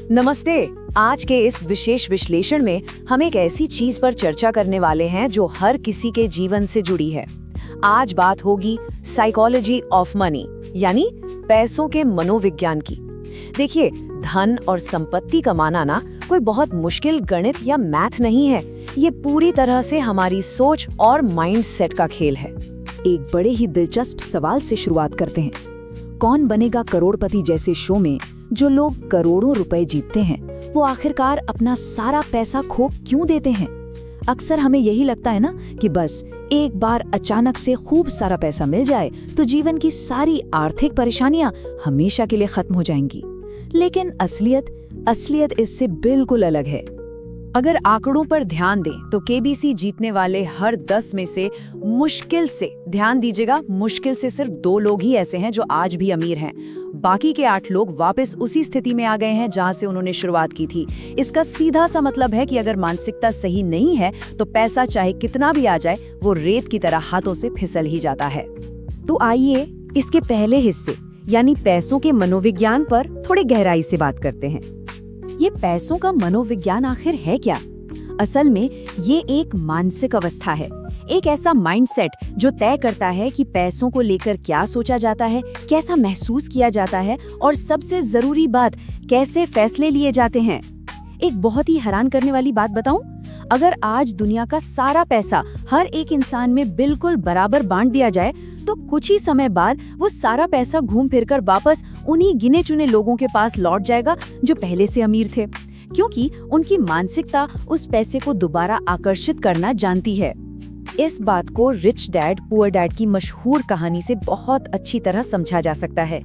नमस्ते। आज के इस विशेष विश्लेषण में हम एक ऐसी चीज पर चर्चा करने वाले हैं जो हर किसी के जीवन से जुड़ी है। आज बात होगी साइकोलॉजी ऑफ मनी, यानी पैसों के मनोविज्ञान की। देखिए, धन और संपत्ति कमाना ना कोई बहुत मुश्किल गणित या मैथ नहीं है। ये पूरी तरह से हमारी सोच और माइंड सेट का खेल है। एक बड़े ही दिलचस्प सवाल से शुरुआत करते हैं। कौन बनेगा करोड़पति जैसे शो में जो लोग करोड़ों रुपए जीतते हैं, वो आखिरकार अपना सारा पैसा खो क्यों देते हैं? अक्सर हमें यही लगता है ना कि बस एक बार अचानक से खूब सारा पैसा मिल जाए तो जीवन की सारी आर्थिक परेशानियां हमेशा के लिए खत्म हो जाएंगी। लेकिन असलियत इससे बिल्कुल अलग है। अगर आंकड़ों पर ध्यान दें तो केबीसी जीतने वाले हर 10 में से मुश्किल से, ध्यान दीजिएगा, मुश्किल से सिर्फ 2 लोग ही ऐसे हैं जो आज भी अमीर हैं। बाकी के 8 लोग वापस उसी स्थिति में आ गए हैं जहां से उन्होंने शुरुआत की थी। इसका सीधा सा मतलब है कि अगर मानसिकता सही नहीं है तो पैसा चाहे कितना भी आ जाए, वो रेत की तरह हाथों से फिसल ही जाता है। तो आइए इसके पहले हिस्से यानी पैसों के मनोविज्ञान पर थोड़ी गहराई से बात करते हैं। ये पैसों का मनोविज्ञान आखिर है क्या? असल में ये एक मानसिक अवस्था है, एक ऐसा माइंडसेट जो तय करता है कि पैसों को लेकर क्या सोचा जाता है, कैसा महसूस किया जाता है और सबसे जरूरी बात, कैसे फैसले लिए जाते हैं। एक बहुत ही हैरान करने वाली बात बताऊं? अगर आज दुनिया का सारा पैसा हर एक इंसान में बिल्कुल बराबर बांट दिया जाए तो कुछ ही समय बाद वो सारा पैसा घूम फिरकर वापस उन्हीं गिने चुने लोगों के पास लौट जाएगा जो पहले से अमीर थे, क्योंकि उनकी मानसिकता उस पैसे को दोबारा आकर्षित करना जानती है। इस बात को रिच डैड पुअर डैड की मशहूर कहानी से बहुत अच्छी तरह समझा जा सकता है।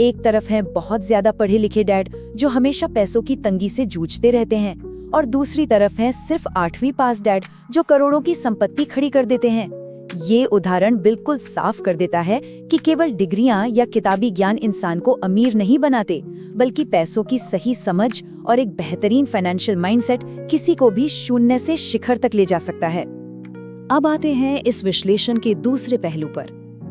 एक तरफ है बहुत ज्यादा पढ़े लिखे डैड जो हमेशा पैसों की तंगी से जूझते रहते हैं, और दूसरी तरफ है सिर्फ 8वीं पास डैड जो करोड़ों की संपत्ति खड़ी कर देते हैं। ये उदाहरण बिल्कुल साफ कर देता है कि केवल डिग्रियां या किताबी ज्ञान इंसान को अमीर नहीं बनाते, बल्कि पैसों की सही समझ और एक बेहतरीन फाइनेंशियल माइंडसेट किसी को भी शून्य से शिखर तक ले जा सकता है। अब आते हैं इस विश्लेषण के दूसरे पहलू पर,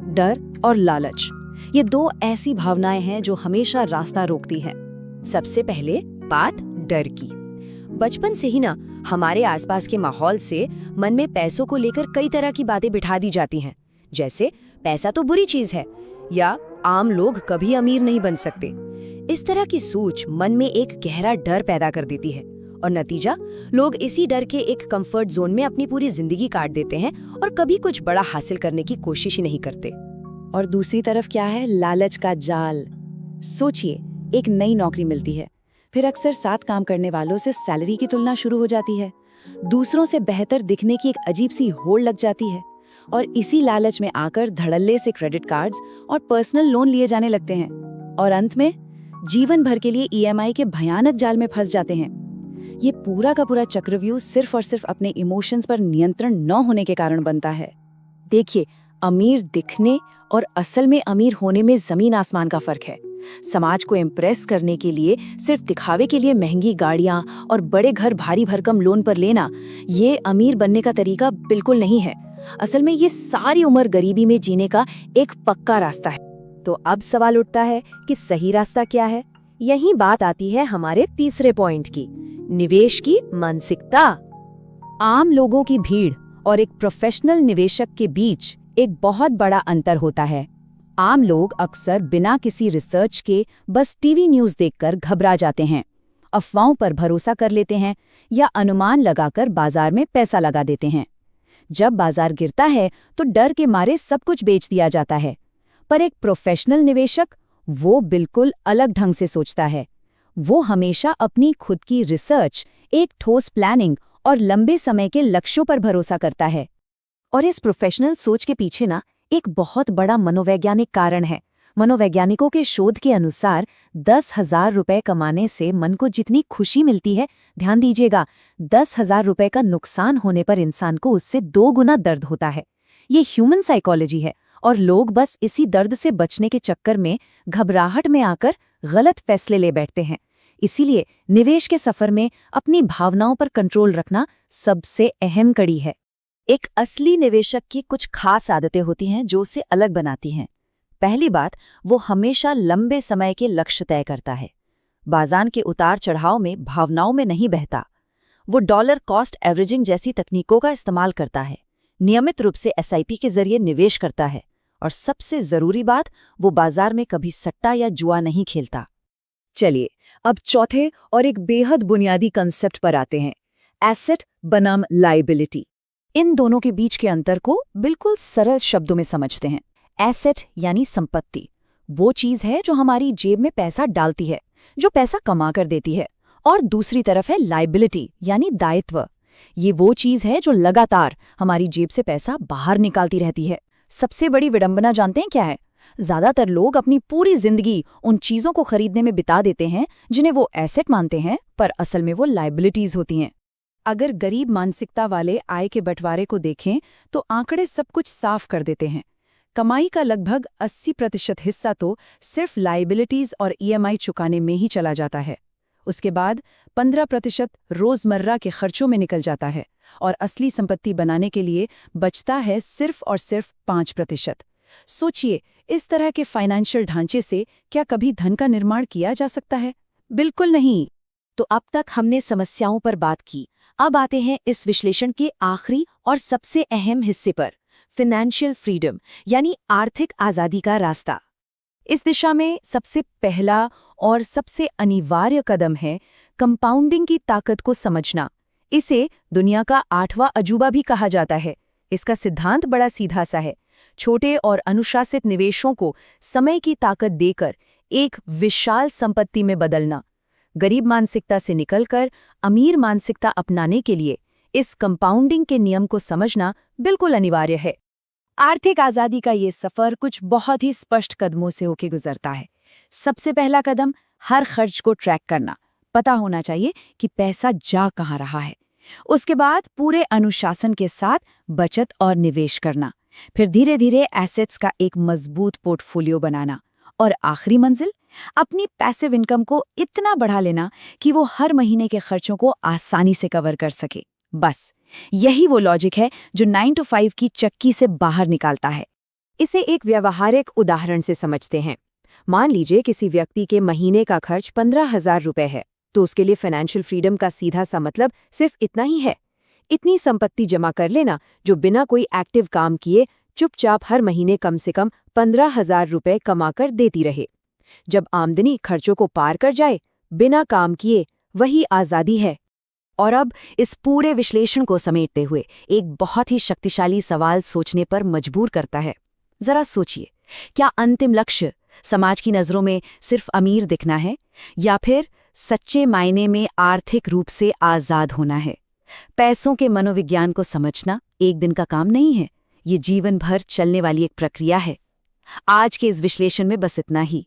डर और लालच। ये 2 ऐसी भावनाएं हैं जो हमेशा रास्ता रोकती हैं। सबसे पहले बात डर की। बचपन से ही ना हमारे आसपास के माहौल से मन में पैसों को लेकर कई तरह की बातें बिठा दी जाती हैं, जैसे पैसा तो बुरी चीज है या आम लोग कभी अमीर नहीं बन सकते। इस तरह की सोच मन में एक गहरा डर पैदा कर देती है और नतीजा, लोग इसी डर के एक कंफर्ट जोन में अपनी पूरी जिंदगी काट देते हैं और कभी कुछ बड़ा हासिल करने की कोशिश ही नहीं करते। और दूसरी तरफ क्या है? लालच का जाल। सोचिए, एक नई नौकरी मिलती है, फिर अक्सर साथ काम करने वालों से सैलरी की तुलना शुरू हो जाती है। दूसरों से बेहतर दिखने की एक अजीब सी होड़ लग जाती है और इसी लालच में आकर धड़ल्ले से क्रेडिट कार्ड्स और पर्सनल लोन लिए जाने लगते हैं और अंत में जीवन भर के लिए ईएमआई के भयानक जाल में फंस जाते हैं। ये पूरा का पूरा चक्रव्यूह सिर्फ और सिर्फ अपने इमोशंस पर नियंत्रण न होने के कारण बनता है। देखिए, अमीर दिखने और असल में अमीर होने में जमीन आसमान का फर्क है। समाज को इम्प्रेस करने के लिए सिर्फ दिखावे के लिए महंगी गाड़ियां और बड़े घर भारी भरकम लोन पर लेना, ये अमीर बनने का तरीका बिल्कुल नहीं है। असल में ये सारी उम्र गरीबी में जीने का एक पक्का रास्ता है। तो अब सवाल उठता है कि सही रास्ता क्या है? यही बात आती है हमारे तीसरे पॉइंट की, निवेश की मानसिकता। आम लोगों की भीड़ और एक प्रोफेशनल निवेशक के बीच एक बहुत बड़ा अंतर होता है। आम लोग अक्सर बिना किसी रिसर्च के बस टीवी न्यूज़ देखकर घबरा जाते हैं, अफवाहों पर भरोसा कर लेते हैं या अनुमान लगाकर बाजार में पैसा लगा देते हैं। जब बाजार गिरता है तो डर के मारे सब कुछ बेच दिया जाता है। पर एक प्रोफेशनल निवेशक, वो बिल्कुल अलग ढंग से सोचता है। वो हमेशा अपनी खुद की रिसर्च, एक ठोस प्लानिंग और लंबे समय के लक्ष्यों पर भरोसा करता है। और इस प्रोफेशनल सोच के पीछे ना एक बहुत बड़ा मनोवैज्ञानिक कारण है। मनोवैज्ञानिकों के शोध के अनुसार 10,000 रुपए कमाने से मन को जितनी खुशी मिलती है, ध्यान दीजिएगा, 10,000 रुपए का नुकसान होने पर इंसान को उससे 2 गुना दर्द होता है। ये ह्यूमन साइकोलॉजी है और लोग बस इसी दर्द से बचने के चक्कर में घबराहट में आकर गलत फैसले ले बैठते हैं। इसीलिए निवेश के सफर में अपनी भावनाओं पर कंट्रोल रखना सबसे अहम कड़ी है। एक असली निवेशक की कुछ खास आदतें होती हैं जो उसे अलग बनाती हैं। पहली बात, वो हमेशा लंबे समय के लक्ष्य तय करता है। बाजार के उतार चढ़ाव में भावनाओं में नहीं बहता। वो डॉलर कॉस्ट एवरेजिंग जैसी तकनीकों का इस्तेमाल करता है, नियमित रूप से एसआईपी के जरिए निवेश करता है, और सबसे जरूरी बात, वो बाजार में कभी सट्टा या जुआ नहीं खेलता। चलिए अब चौथे और एक बेहद बुनियादी कंसेप्ट पर आते हैं, एसेट बनाम लायबिलिटी। इन दोनों के बीच के अंतर को बिल्कुल सरल शब्दों में समझते हैं। एसेट यानी संपत्ति, वो चीज है जो हमारी जेब में पैसा डालती है, जो पैसा कमा कर देती है। और दूसरी तरफ है लायबिलिटी यानी दायित्व। ये वो चीज है जो लगातार हमारी जेब से पैसा बाहर निकालती रहती है। सबसे बड़ी विडंबना जानते हैं क्या है? ज्यादातर लोग अपनी पूरी जिंदगी उन चीजों को खरीदने में बिता देते हैं जिन्हें वो एसेट मानते हैं, पर असल में वो लायबिलिटीज होती हैं। अगर गरीब मानसिकता वाले आय के बंटवारे को देखें तो आंकड़े सब कुछ साफ कर देते हैं। कमाई का लगभग 80% हिस्सा तो सिर्फ लायबिलिटीज और ईएमआई चुकाने में ही चला जाता है। उसके बाद 15% रोजमर्रा के खर्चों में निकल जाता है, और असली संपत्ति बनाने के लिए बचता है सिर्फ और सिर्फ 5%। सोचिए, इस तरह के फाइनेंशियल ढांचे से क्या कभी धन का निर्माण किया जा सकता है? बिल्कुल नहीं। तो अब तक हमने समस्याओं पर बात की, अब आते हैं इस विश्लेषण के आखिरी और सबसे अहम हिस्से पर, फाइनेंशियल फ्रीडम यानी आर्थिक आजादी का रास्ता। इस दिशा में सबसे पहला और सबसे अनिवार्य कदम है कंपाउंडिंग की ताकत को समझना। इसे दुनिया का 8वां अजूबा भी कहा जाता है। इसका सिद्धांत बड़ा सीधा सा है, छोटे और अनुशासित निवेशों को समय की ताकत देकर एक विशाल संपत्ति में बदलना। गरीब मानसिकता से निकलकर अमीर मानसिकता अपनाने के लिए इस कंपाउंडिंग के नियम को समझना बिल्कुल अनिवार्य है। आर्थिक आजादी का ये सफर कुछ बहुत ही स्पष्ट कदमों से होकर गुजरता है। सबसे पहला कदम, हर खर्च को ट्रैक करना। पता होना चाहिए कि पैसा जा कहाँ रहा है। उसके बाद पूरे अनुशासन के साथ बचत और निवेश करना। फिर धीरे धीरे एसेट्स का एक मजबूत पोर्टफोलियो बनाना। और आखिरी मंजिल, अपनी पैसिव इनकम को इतना बढ़ा लेना कि वो हर महीने के खर्चों को आसानी से कवर कर सके। बस यही वो लॉजिक है जो 9 to 5 की चक्की से बाहर निकालता है। इसे एक व्यावहारिक उदाहरण से समझते हैं। मान लीजिए किसी व्यक्ति के महीने का खर्च 15,000 रुपए है, तो उसके लिए फाइनेंशियल फ्रीडम का सीधा सा मतलब सिर्फ इतना ही है, इतनी संपत्ति जमा कर लेना जो बिना कोई एक्टिव काम किए चुपचाप हर महीने कम से कम 15,000 रुपए कमाकर देती रहे। जब आमदनी खर्चों को पार कर जाए, बिना काम किए, वही आज़ादी है। और अब इस पूरे विश्लेषण को समेटते हुए एक बहुत ही शक्तिशाली सवाल सोचने पर मजबूर करता है। जरा सोचिए, क्या अंतिम लक्ष्य समाज की नज़रों में सिर्फ अमीर दिखना है, या फिर सच्चे मायने में आर्थिक रूप से आज़ाद होना है? पैसों के मनोविज्ञान को समझना एक दिन का काम नहीं है, ये जीवन भर चलने वाली एक प्रक्रिया है। आज के इस विश्लेषण में बस इतना ही।